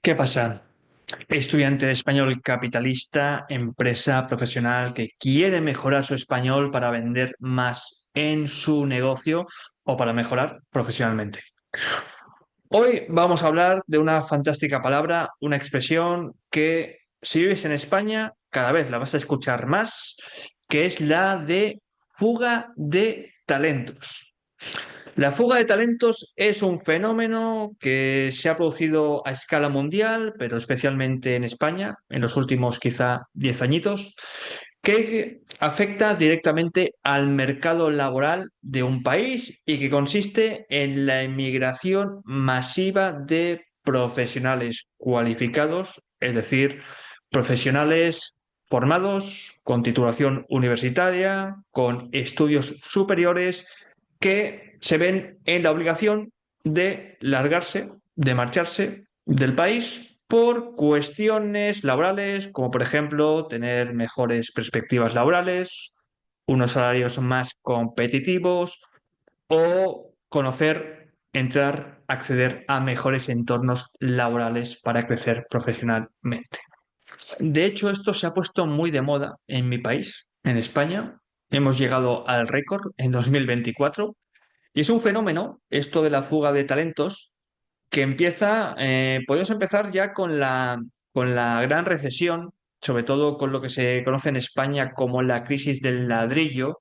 ¿Qué pasa? Estudiante de español capitalista, empresa profesional que quiere mejorar su español para vender más en su negocio o para mejorar profesionalmente. Hoy vamos a hablar de una fantástica palabra, una expresión que si vives en España cada vez la vas a escuchar más, que es la de fuga de talentos. La fuga de talentos es un fenómeno que se ha producido a escala mundial, pero especialmente en España, en los últimos quizá 10 añitos, que afecta directamente al mercado laboral de un país y que consiste en la emigración masiva de profesionales cualificados, es decir, profesionales formados con titulación universitaria, con estudios superiores, que se ven en la obligación de largarse, de marcharse del país por cuestiones laborales, como por ejemplo tener mejores perspectivas laborales, unos salarios más competitivos o conocer, entrar, acceder a mejores entornos laborales para crecer profesionalmente. De hecho, esto se ha puesto muy de moda en mi país, en España. Hemos llegado al récord en 2024 y es un fenómeno, esto de la fuga de talentos, que empieza, podemos empezar ya con la gran recesión, sobre todo con lo que se conoce en España como la crisis del ladrillo,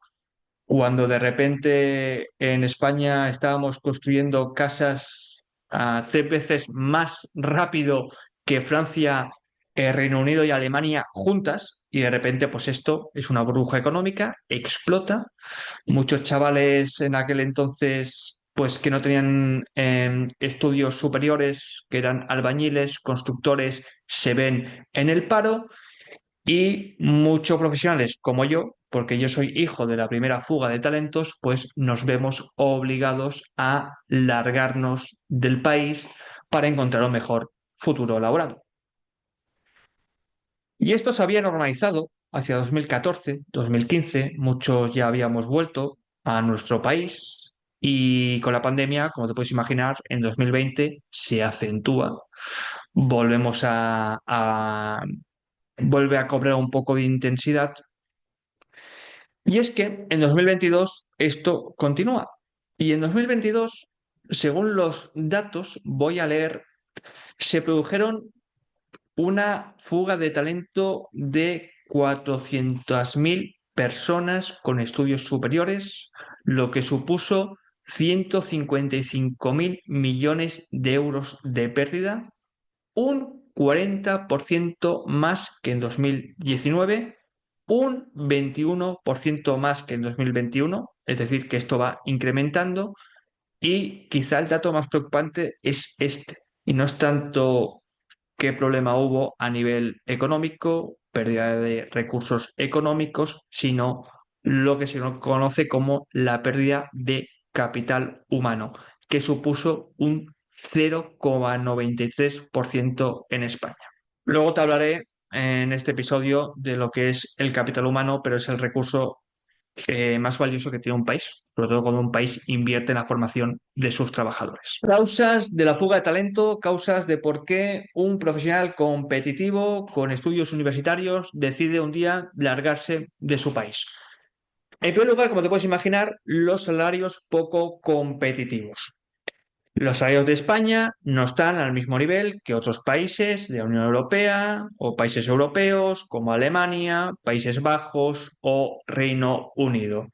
cuando de repente en España estábamos construyendo casas a 3 veces más rápido que Francia, Reino Unido y Alemania juntas, y de repente pues esto es una burbuja económica, explota. Muchos chavales en aquel entonces, pues que no tenían estudios superiores, que eran albañiles, constructores, se ven en el paro y muchos profesionales como yo, porque yo soy hijo de la primera fuga de talentos, pues nos vemos obligados a largarnos del país para encontrar un mejor futuro laboral. Y esto se había normalizado hacia 2014, 2015, muchos ya habíamos vuelto a nuestro país y con la pandemia, como te puedes imaginar, en 2020 se acentúa, volvemos vuelve a cobrar un poco de intensidad y es que en 2022 esto continúa y en 2022, según los datos, voy a leer, se produjeron una fuga de talento de 400.000 personas con estudios superiores, lo que supuso 155.000 millones de euros de pérdida, un 40% más que en 2019, un 21% más que en 2021, es decir, que esto va incrementando y quizá el dato más preocupante es este, y no es tanto qué problema hubo a nivel económico, pérdida de recursos económicos, sino lo que se conoce como la pérdida de capital humano, que supuso un 0,93% en España. Luego te hablaré en este episodio de lo que es el capital humano, pero es el recurso más valioso que tiene un país, sobre todo cuando un país invierte en la formación de sus trabajadores. Causas de la fuga de talento, causas de por qué un profesional competitivo con estudios universitarios decide un día largarse de su país. En primer lugar, como te puedes imaginar, los salarios poco competitivos. Los salarios de España no están al mismo nivel que otros países de la Unión Europea o países europeos como Alemania, Países Bajos o Reino Unido.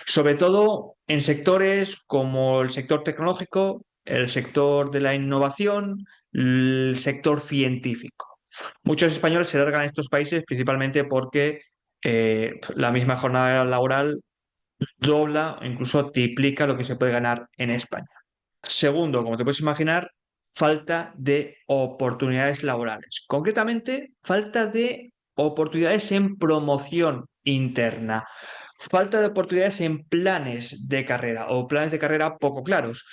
Sobre todo en sectores como el sector tecnológico, el sector de la innovación, el sector científico. Muchos españoles se largan a estos países principalmente porque la misma jornada laboral dobla o incluso triplica lo que se puede ganar en España. Segundo, como te puedes imaginar, falta de oportunidades laborales. Concretamente, falta de oportunidades en promoción interna, falta de oportunidades en planes de carrera o planes de carrera poco claros.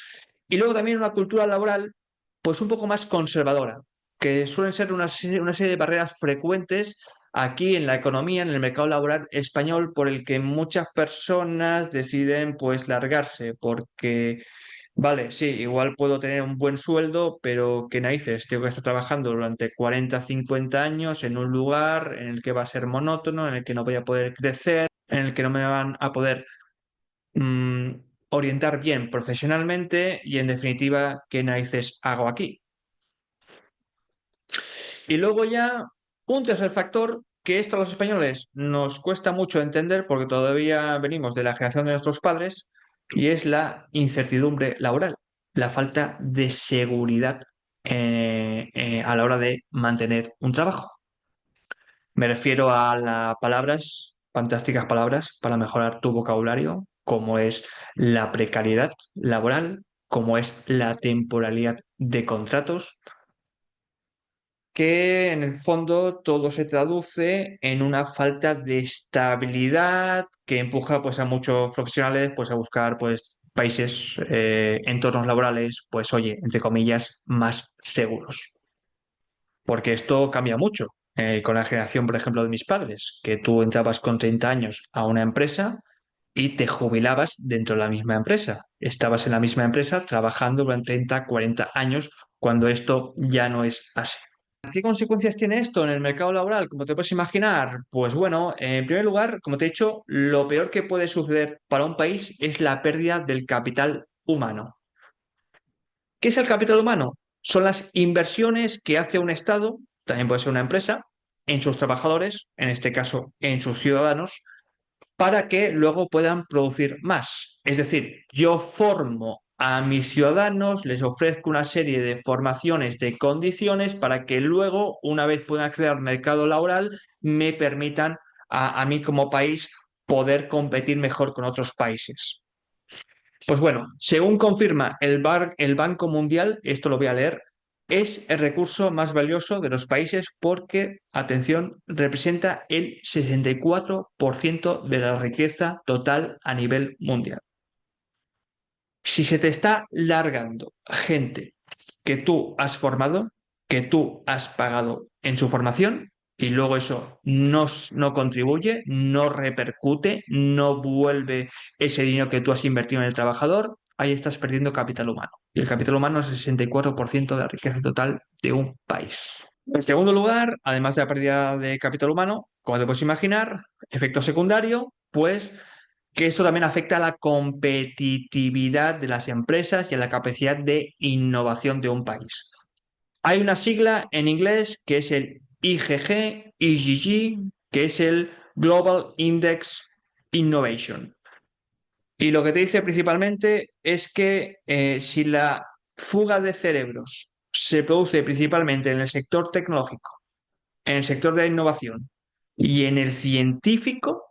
Y luego también una cultura laboral, pues un poco más conservadora, que suelen ser una serie de barreras frecuentes aquí en la economía, en el mercado laboral español, por el que muchas personas deciden pues largarse, porque Vale, sí, igual puedo tener un buen sueldo, pero ¿qué narices? Tengo que estar trabajando durante 40, 50 años en un lugar en el que va a ser monótono, en el que no voy a poder crecer, en el que no me van a poder mm, orientar bien profesionalmente y en definitiva, ¿qué narices hago aquí? Y luego ya un tercer factor que esto a los españoles nos cuesta mucho entender porque todavía venimos de la generación de nuestros padres y es la incertidumbre laboral, la falta de seguridad a la hora de mantener un trabajo. Me refiero a las palabras, fantásticas palabras para mejorar tu vocabulario, como es la precariedad laboral, como es la temporalidad de contratos, que en el fondo todo se traduce en una falta de estabilidad que empuja pues a muchos profesionales pues a buscar pues países, entornos laborales, pues oye, entre comillas, más seguros. Porque esto cambia mucho. Con la generación, por ejemplo, de mis padres, que tú entrabas con 30 años a una empresa y te jubilabas dentro de la misma empresa. Estabas en la misma empresa trabajando durante 30, 40 años, cuando esto ya no es así. ¿Qué consecuencias tiene esto en el mercado laboral? Como te puedes imaginar, pues bueno, en primer lugar, como te he dicho, lo peor que puede suceder para un país es la pérdida del capital humano. ¿Qué es el capital humano? Son las inversiones que hace un Estado, también puede ser una empresa, en sus trabajadores, en este caso en sus ciudadanos, para que luego puedan producir más. Es decir, yo formo a mis ciudadanos, les ofrezco una serie de formaciones, de condiciones para que luego, una vez puedan acceder al mercado laboral, me permitan a mí como país poder competir mejor con otros países. Pues bueno, según confirma el Banco Mundial, esto lo voy a leer, es el recurso más valioso de los países porque, atención, representa el 64% de la riqueza total a nivel mundial. Si se te está largando gente que tú has formado, que tú has pagado en su formación, y luego eso no contribuye, no repercute, no vuelve ese dinero que tú has invertido en el trabajador, ahí estás perdiendo capital humano. Y el capital humano es el 64% de la riqueza total de un país. En segundo lugar, además de la pérdida de capital humano, como te puedes imaginar, efecto secundario, pues que esto también afecta a la competitividad de las empresas y a la capacidad de innovación de un país. Hay una sigla en inglés que es el IGG, que es el Global Index Innovation. Y lo que te dice principalmente es que si la fuga de cerebros se produce principalmente en el sector tecnológico, en el sector de la innovación y en el científico,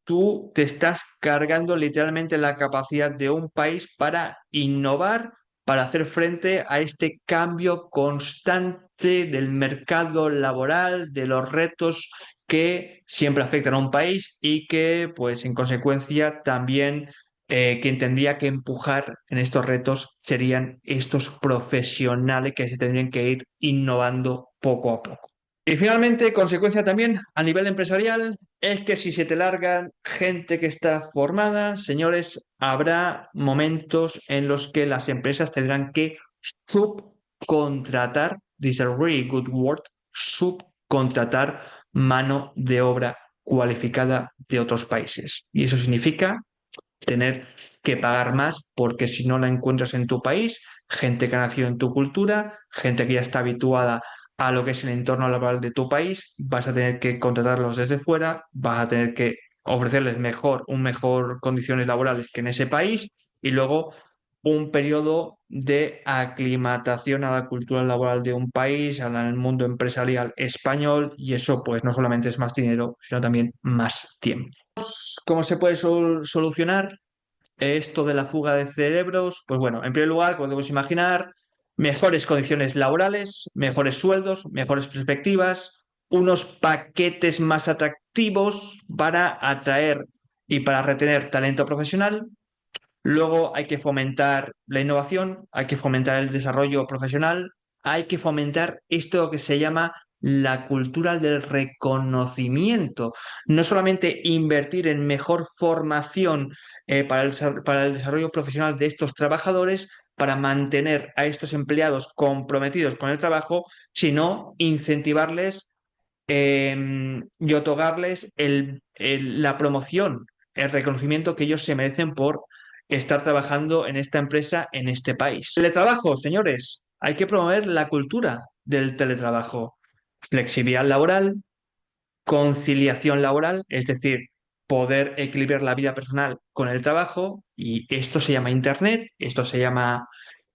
tú te estás cargando literalmente la capacidad de un país para innovar, para hacer frente a este cambio constante del mercado laboral, de los retos que siempre afectan a un país y que, pues, en consecuencia, también quien tendría que empujar en estos retos serían estos profesionales que se tendrían que ir innovando poco a poco. Y finalmente, consecuencia también a nivel empresarial, es que si se te largan gente que está formada, señores, habrá momentos en los que las empresas tendrán que subcontratar, this is a really good word, subcontratar mano de obra cualificada de otros países. Y eso significa tener que pagar más porque si no la encuentras en tu país, gente que ha nacido en tu cultura, gente que ya está habituada a lo que es el entorno laboral de tu país, vas a tener que contratarlos desde fuera, vas a tener que ofrecerles mejor condiciones laborales que en ese país y luego un periodo de aclimatación a la cultura laboral de un país, al mundo empresarial español y eso pues no solamente es más dinero, sino también más tiempo. ¿Cómo se puede solucionar esto de la fuga de cerebros? Pues bueno, en primer lugar, como podemos imaginar, mejores condiciones laborales, mejores sueldos, mejores perspectivas, unos paquetes más atractivos para atraer y para retener talento profesional. Luego hay que fomentar la innovación, hay que fomentar el desarrollo profesional, hay que fomentar esto que se llama la cultura del reconocimiento. No solamente invertir en mejor formación para el desarrollo profesional de estos trabajadores, para mantener a estos empleados comprometidos con el trabajo, sino incentivarles y otorgarles la promoción, el reconocimiento que ellos se merecen por estar trabajando en esta empresa, en este país. Teletrabajo, señores, hay que promover la cultura del teletrabajo. Flexibilidad laboral, conciliación laboral, es decir, poder equilibrar la vida personal con el trabajo, y esto se llama Internet, esto se llama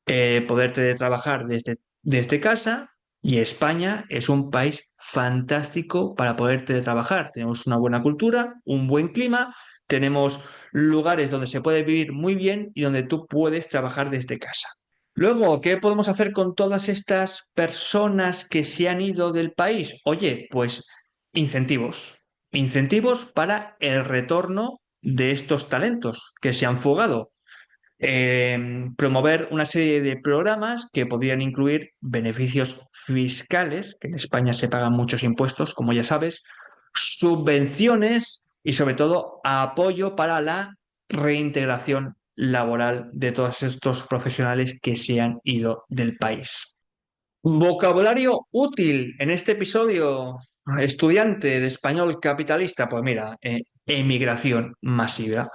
poder teletrabajar desde casa, y España es un país fantástico para poder teletrabajar. Tenemos una buena cultura, un buen clima, tenemos lugares donde se puede vivir muy bien y donde tú puedes trabajar desde casa. Luego, ¿qué podemos hacer con todas estas personas que se han ido del país? Oye, pues incentivos. Incentivos para el retorno de estos talentos que se han fugado. Promover una serie de programas que podrían incluir beneficios fiscales, que en España se pagan muchos impuestos, como ya sabes, subvenciones y sobre todo apoyo para la reintegración laboral de todos estos profesionales que se han ido del país. Vocabulario útil en este episodio, estudiante de español capitalista, pues mira, emigración masiva.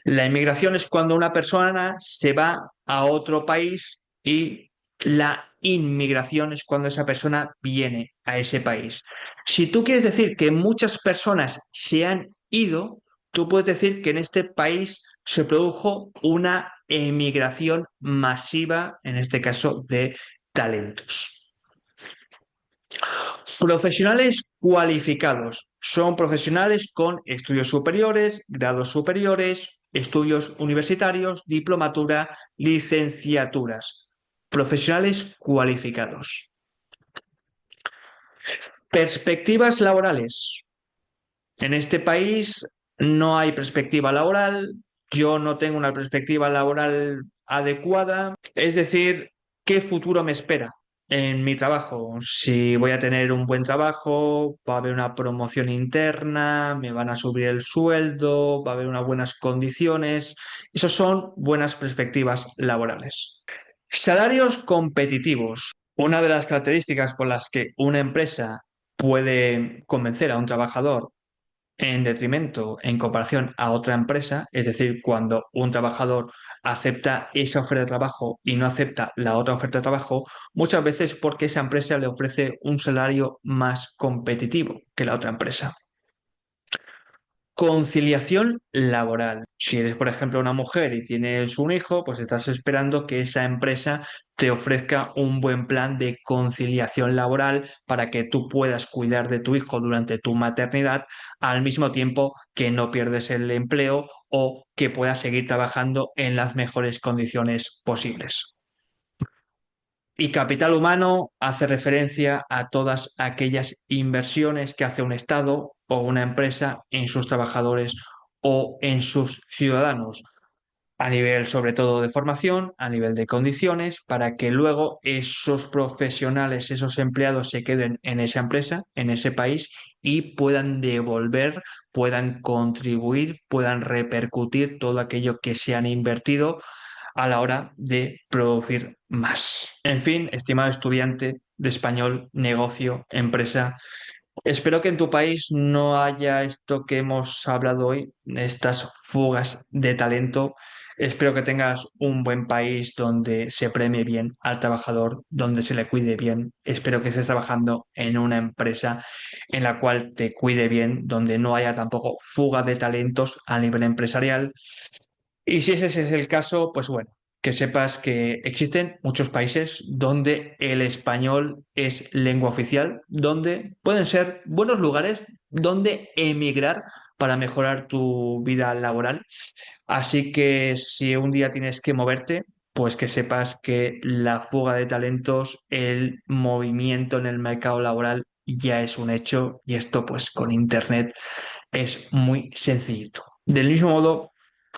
La emigración es cuando una persona se va a otro país, y la inmigración es cuando esa persona viene a ese país. Si tú quieres decir que muchas personas se han ido, tú puedes decir que en este país se produjo una emigración masiva, en este caso de talentos. Profesionales cualificados son profesionales con estudios superiores, grados superiores, estudios universitarios, diplomatura, licenciaturas. Profesionales cualificados. Perspectivas laborales. En este país no hay perspectiva laboral, yo no tengo una perspectiva laboral adecuada, es decir, ¿qué futuro me espera en mi trabajo? Si voy a tener un buen trabajo, va a haber una promoción interna, me van a subir el sueldo, va a haber unas buenas condiciones. Esas son buenas perspectivas laborales. Salarios competitivos. Una de las características con las que una empresa puede convencer a un trabajador en detrimento en comparación a otra empresa, es decir, cuando un trabajador acepta esa oferta de trabajo y no acepta la otra oferta de trabajo, muchas veces porque esa empresa le ofrece un salario más competitivo que la otra empresa. Conciliación laboral. Si eres, por ejemplo, una mujer y tienes un hijo, pues estás esperando que esa empresa te ofrezca un buen plan de conciliación laboral para que tú puedas cuidar de tu hijo durante tu maternidad, al mismo tiempo que no pierdes el empleo o que puedas seguir trabajando en las mejores condiciones posibles. Y capital humano hace referencia a todas aquellas inversiones que hace un Estado o una empresa en sus trabajadores o en sus ciudadanos, a nivel sobre todo de formación, a nivel de condiciones, para que luego esos profesionales, esos empleados se queden en esa empresa, en ese país, y puedan devolver, puedan contribuir, puedan repercutir todo aquello que se han invertido a la hora de producir más. En fin, estimado estudiante de español, negocio, empresa, espero que en tu país no haya esto que hemos hablado hoy, estas fugas de talento. Espero que tengas un buen país donde se premie bien al trabajador, donde se le cuide bien. Espero que estés trabajando en una empresa en la cual te cuide bien, donde no haya tampoco fuga de talentos a nivel empresarial. Y si ese es el caso, pues bueno, que sepas que existen muchos países donde el español es lengua oficial, donde pueden ser buenos lugares donde emigrar para mejorar tu vida laboral. Así que si un día tienes que moverte, pues que sepas que la fuga de talentos, el movimiento en el mercado laboral ya es un hecho, y esto pues con internet es muy sencillito. Del mismo modo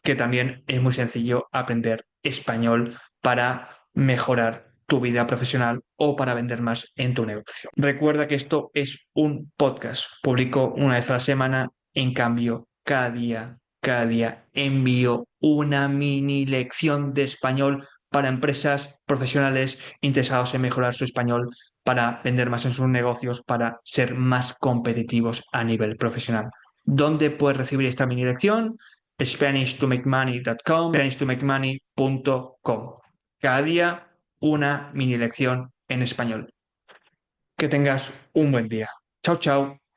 que también es muy sencillo aprender español para mejorar tu vida profesional o para vender más en tu negocio. Recuerda que esto es un podcast. Publico una vez a la semana. En cambio, cada día envío una mini lección de español para empresas profesionales interesados en mejorar su español, para vender más en sus negocios, para ser más competitivos a nivel profesional. ¿Dónde puedes recibir esta mini lección? SpanishToMakeMoney.com, SpanishToMakeMoney.com. Cada día una mini lección en español. Que tengas un buen día. Chao, chao.